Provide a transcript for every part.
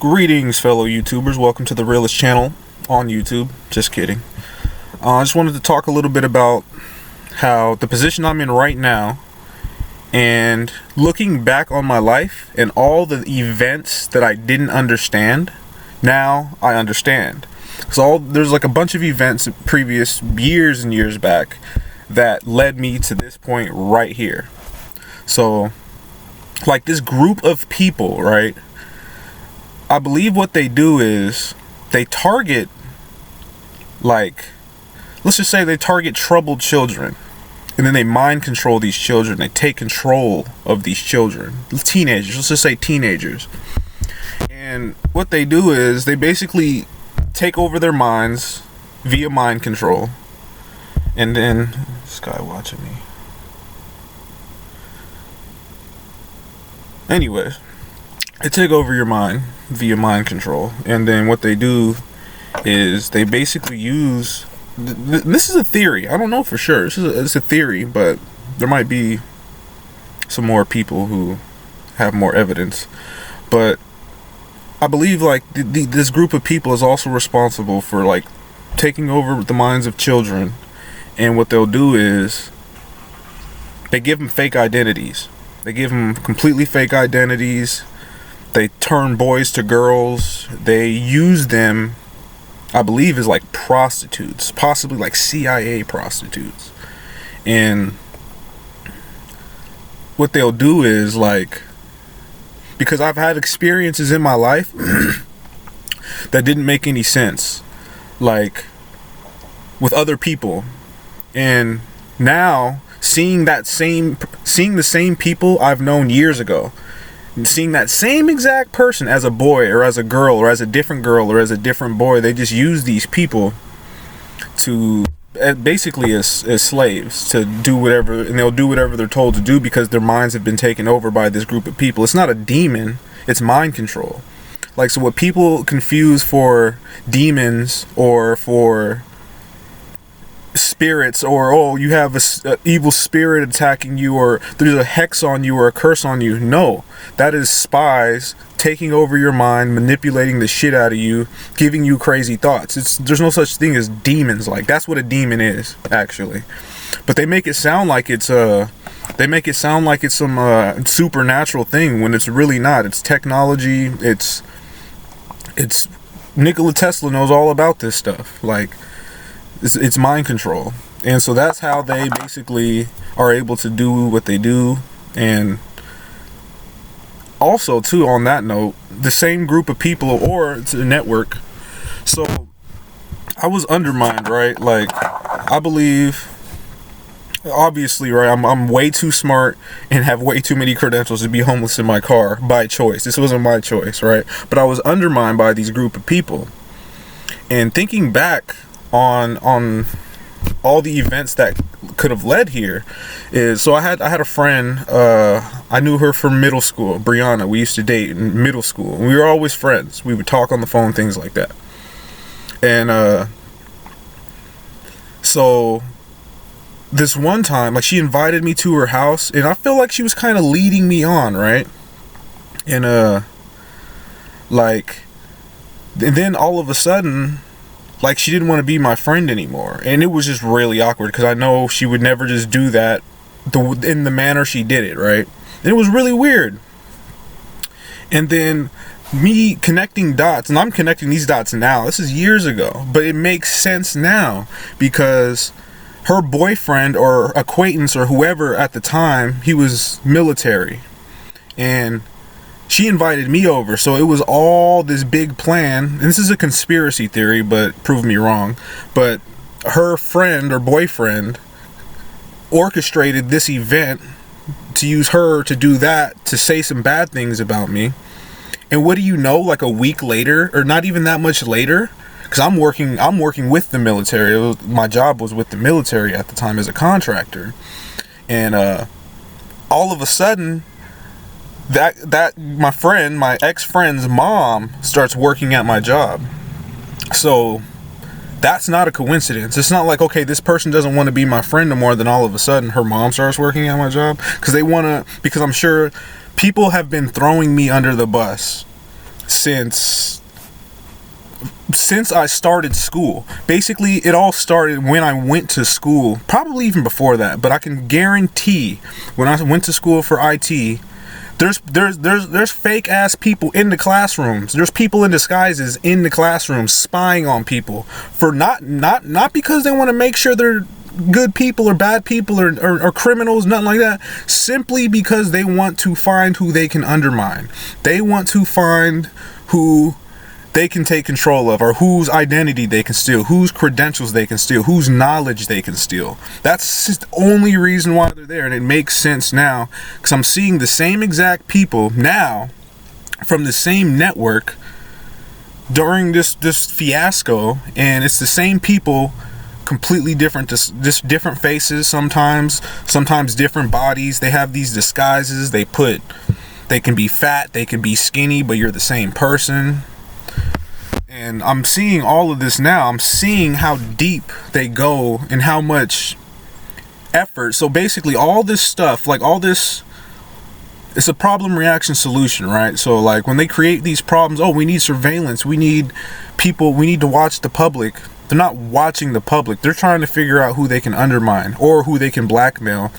Greetings, fellow YouTubers. Welcome to the realest channel on YouTube. Just kidding. I just wanted to talk a little bit about how the position I'm in right now, and looking back on my life and all the events that I didn't understand, now I understand. So there's like a bunch of events previous years and years back that led me to this point right here. So like this group of people, right? I believe what they do is they target, like, let's just say they target troubled children, and then they mind control these children. They take control of these children, teenagers, let's just say teenagers. And what they do is they basically take over their minds via mind control. And then, this guy watching me. Anyways, they take over your mind via mind control, and then what they do is they basically use this is a theory, I don't know for sure, it's a theory, but there might be some more people who have more evidence. But I believe like this group of people is also responsible for like taking over the minds of children. And what they'll do is they give them fake identities. They give them completely fake identities. They turn boys to girls. They use them, I believe, as like prostitutes, possibly like CIA prostitutes. And what they'll do is, like, because I've had experiences in my life that didn't make any sense, like with other people. And now seeing the same people I've known years ago, seeing that same exact person as a boy or as a girl or as a different girl or as a different boy, they just use these people to basically as slaves to do whatever, and they'll do whatever they're told to do because their minds have been taken over by this group of people. It's not a demon, it's mind control. Like, so what people confuse for demons or for spirits, or oh, you have a evil spirit attacking you, or there's a hex on you or a curse on you. No, that is spies taking over your mind, manipulating the shit out of you, giving you crazy thoughts. There's no such thing as demons. Like, that's what a demon is actually, but they make it sound like it's some supernatural thing when it's really not. It's technology. It's Nikola Tesla knows all about this stuff. Like, it's mind control. And so that's how they basically are able to do what they do. And also too, on that note, the same group of people, or it's a network. So I was undermined, right? Like, I believe, obviously, right, I'm way too smart and have way too many credentials to be homeless in my car by choice. This wasn't my choice, right? But I was undermined by these group of people. And thinking back on all the events that could have led here is, so I had a friend, I knew her from middle school, Brianna. We used to date in middle school. We were always friends. We would talk on the phone, things like that. And so this one time, like, she invited me to her house, and I feel like she was kind of leading me on, right? And like, and then all of a sudden, like, she didn't want to be my friend anymore. And it was just really awkward because I know she would never just do that in the manner she did it, right? And it was really weird. And then me connecting dots, and I'm connecting these dots now. This is years ago, but it makes sense now because her boyfriend or acquaintance or whoever at the time, he was military. And she invited me over, so it was all this big plan. And this is a conspiracy theory, but prove me wrong. But her friend or boyfriend orchestrated this event to use her to do that, to say some bad things about me. And what do you know, like a week later, or not even that much later, because I'm working with the military. My job was with the military at the time as a contractor. And all of a sudden, that my ex-friend's mom starts working at my job. So that's not a coincidence. It's not like, okay, this person doesn't want to be my friend no more, then all of a sudden her mom starts working at my job. Because I'm sure people have been throwing me under the bus since I started school. Basically, it all started when I went to school, probably even before that, but I can guarantee when I went to school for IT, there's fake ass people in the classrooms. There's people in disguises in the classrooms spying on people for not because they want to make sure they're good people or bad people or criminals, nothing like that. Simply because they want to find who they can undermine. They want to find who they can take control of, or whose identity they can steal, whose credentials they can steal, whose knowledge they can steal. That's just the only reason why they're there, and it makes sense now, because I'm seeing the same exact people now from the same network during this fiasco, and it's the same people, completely different, just different faces sometimes different bodies. They have these disguises. They can be fat, they can be skinny, but you're the same person. And I'm seeing all of this now. I'm seeing how deep they go and how much effort. So basically all this stuff, like all this, it's a problem reaction solution, right? So like when they create these problems, oh, we need surveillance, we need people, we need to watch the public. They're not watching the public. They're trying to figure out who they can undermine or who they can blackmail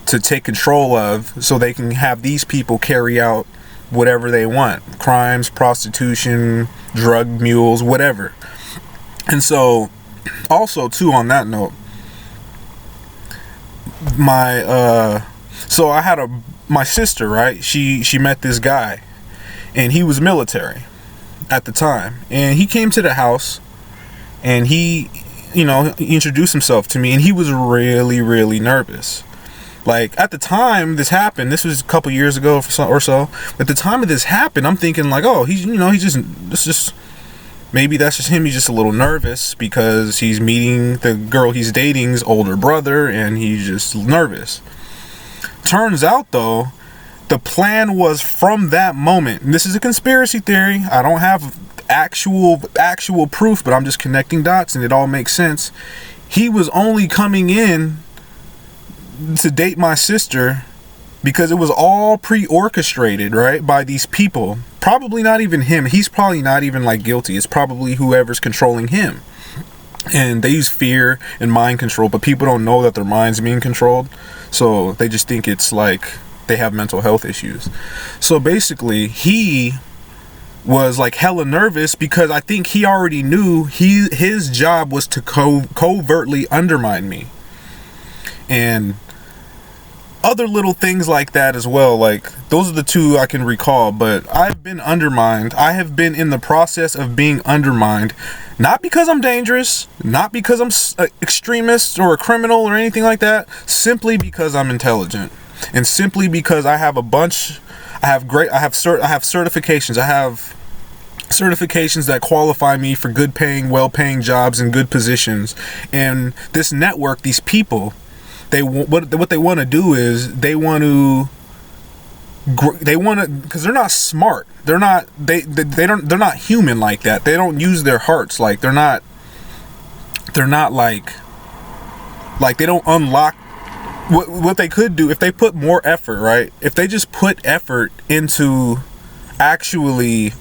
to take control of, so they can have these people carry out whatever they want. Crimes, prostitution, drug mules, whatever. And so also too, on that note, so I had my sister, right? She met this guy, and he was military at the time, and he came to the house, and he introduced himself to me, and he was really, really nervous. Like, at the time this happened, this was a couple years ago or so. At the time of this happened, I'm thinking like, oh, maybe that's just him. He's just a little nervous because he's meeting the girl he's dating's older brother, and he's just nervous. Turns out, though, the plan was from that moment. And this is a conspiracy theory. I don't have actual proof, but I'm just connecting dots, and it all makes sense. He was only coming in to date my sister because it was all pre-orchestrated, right, by these people. Probably not even him. He's probably not even like guilty. It's probably whoever's controlling him. And they use fear and mind control, but people don't know that their mind's being controlled, so they just think it's like they have mental health issues. So basically, he was like hella nervous because I think he already knew his job was to covertly undermine me. And other little things like that as well. Like, those are the two I can recall. But I've been undermined. I have been in the process of being undermined, not because I'm dangerous, not because I'm an extremist or a criminal or anything like that, simply because I'm intelligent, and simply because I have certifications. I have certifications that qualify me for good paying, well paying jobs and good positions. And this network, these people, what they want to do is they want to, because they're not smart. They're not human like that. They don't use their hearts. Like, they're not like they don't unlock what they could do if they put more effort, right? If they just put effort into actually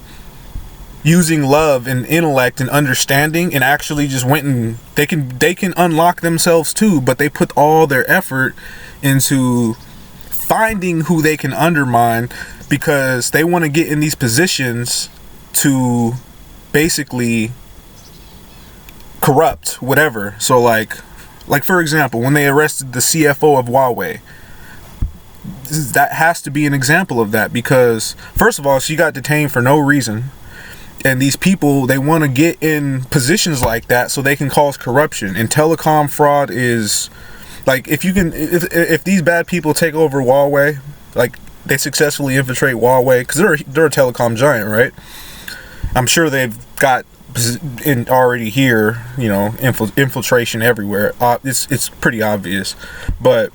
using love and intellect and understanding, and actually just went and they can unlock themselves too, but they put all their effort into finding who they can undermine, because they want to get in these positions to basically corrupt whatever. So like for example, when they arrested the CFO of Huawei, that has to be an example of that, because first of all, she got detained for no reason. And these people, they want to get in positions like that so they can cause corruption. And telecom fraud is like, if these bad people take over Huawei, like they successfully infiltrate Huawei, because they're a telecom giant, right? I'm sure they've got already here, infiltration everywhere. It's pretty obvious, but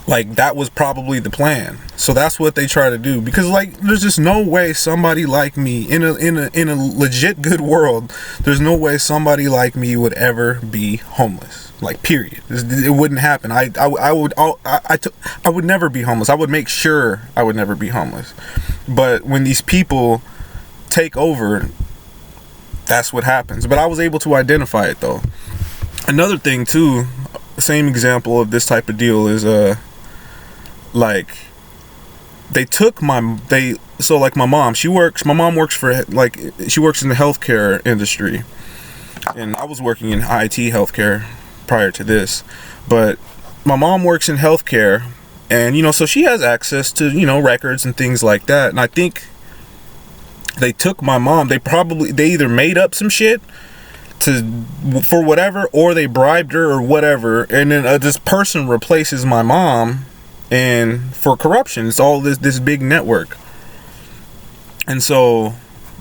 like, that was probably the plan. So that's what they try to do, because like, there's just no way somebody like me in a legit good world, there's no way somebody like me would ever be homeless. Like, period. It wouldn't happen. I would never be homeless. I would make sure I would never be homeless. But when these people take over, that's what happens. But I was able to identify it though. Another thing too, same example of this type of deal is like they took my mom, my mom works for, like, she works in the healthcare industry, and I was working in IT healthcare prior to this, but my mom works in healthcare, and so she has access to records and things like that. And I think they took my mom, they either made up some shit for whatever, or they bribed her or whatever, and then this person replaces my mom, and for corruption. It's all this big network. And so,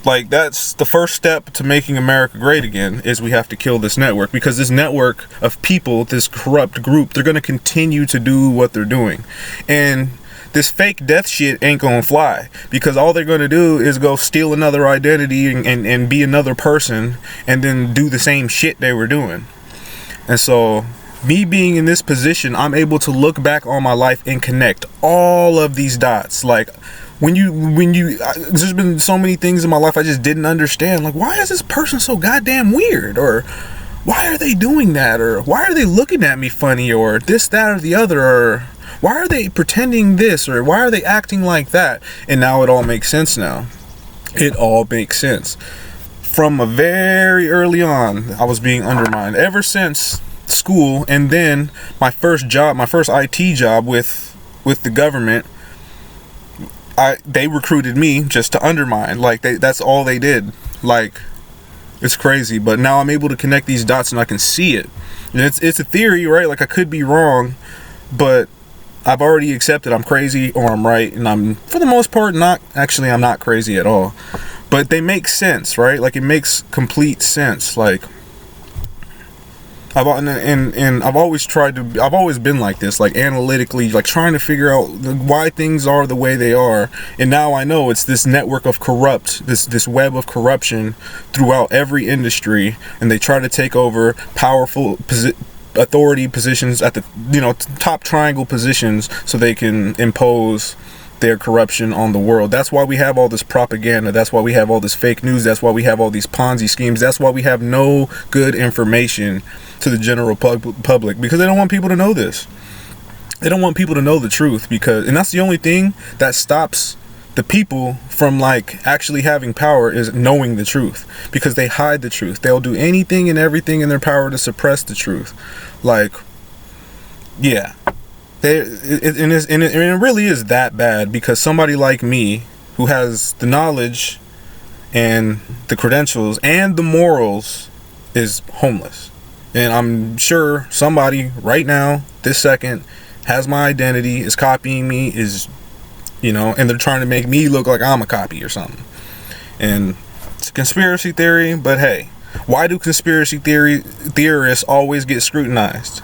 like, that's the first step to making America great again, is we have to kill this network, because this network of people, this corrupt group, they're going to continue to do what they're doing. And this fake death shit ain't gonna fly, because all they're gonna do is go steal another identity and be another person, and then do the same shit they were doing. And so, me being in this position, I'm able to look back on my life and connect all of these dots. Like, there's been so many things in my life I just didn't understand. Like, why is this person so goddamn weird? Or why are they doing that? Or why are they looking at me funny? Or this, that, or the other? Or why are they pretending this? Or why are they acting like that? And now it all makes sense now. It all makes sense. From a very early on, I was being undermined. Ever since school, and then my first IT job with the government, they recruited me just to undermine. Like, that's all they did. Like, it's crazy. But now I'm able to connect these dots and I can see it. And it's a theory, right? Like, I could be wrong, but I've already accepted I'm crazy or I'm right, and I'm, for the most part, I'm not crazy at all. But they make sense, right? Like, it makes complete sense. Like, I've always been like this, like, analytically, like, trying to figure out why things are the way they are. And now I know it's this network of this web of corruption throughout every industry, and they try to take over powerful authority positions at the top triangle positions, so they can impose their corruption on the world. That's why we have all this propaganda. That's why we have all this fake news. That's why we have all these Ponzi schemes. That's why we have no good information to the general public, because they don't want people to know this. They don't want people to know the truth, and that's the only thing that stops the people from, like, actually having power, is knowing the truth, because they hide the truth. They'll do anything and everything in their power to suppress the truth. Like, yeah, it really is that bad, because somebody like me, who has the knowledge and the credentials and the morals, is homeless. And I'm sure somebody right now, this second, has my identity, is copying me, and they're trying to make me look like I'm a copy or something. And it's a conspiracy theory, but hey, why do conspiracy theorists always get scrutinized?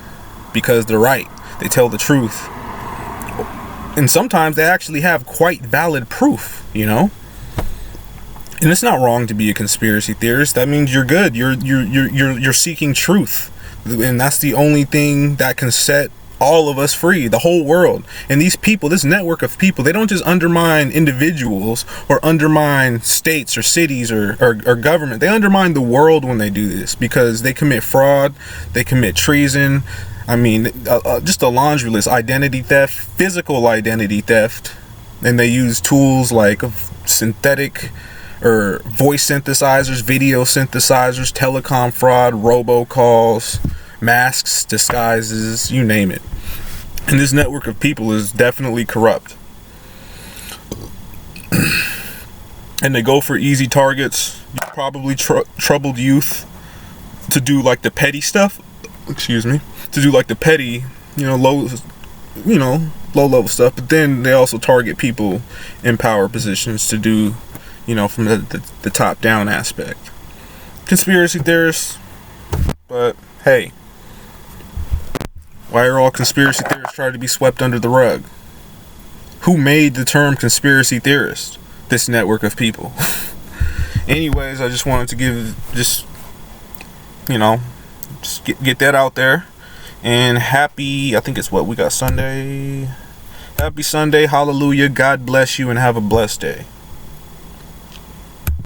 Because they're right. They tell the truth. And sometimes they actually have quite valid proof, And it's not wrong to be a conspiracy theorist. That means you're good. You're seeking truth. And that's the only thing that can set all of us free, the whole world. And these people, this network of people, they don't just undermine individuals or undermine states or cities or government. They undermine the world when they do this, because they commit fraud, they commit treason. I mean, just a laundry list: identity theft, physical identity theft, and they use tools like synthetic or voice synthesizers, video synthesizers, telecom fraud, robocalls, masks, disguises, you name it. And this network of people is definitely corrupt. And they go for easy targets, probably troubled youth, to do like the petty stuff. To do like the petty, low level stuff. But then they also target people in power positions to do, from the top down aspect. Conspiracy theorists. But hey, why are all conspiracy theorists trying to be swept under the rug? Who made the term conspiracy theorist? This network of people. Anyways, I just wanted to get that out there. And happy, I think it's what we got, Sunday. Happy Sunday, hallelujah, God bless you, and have a blessed day.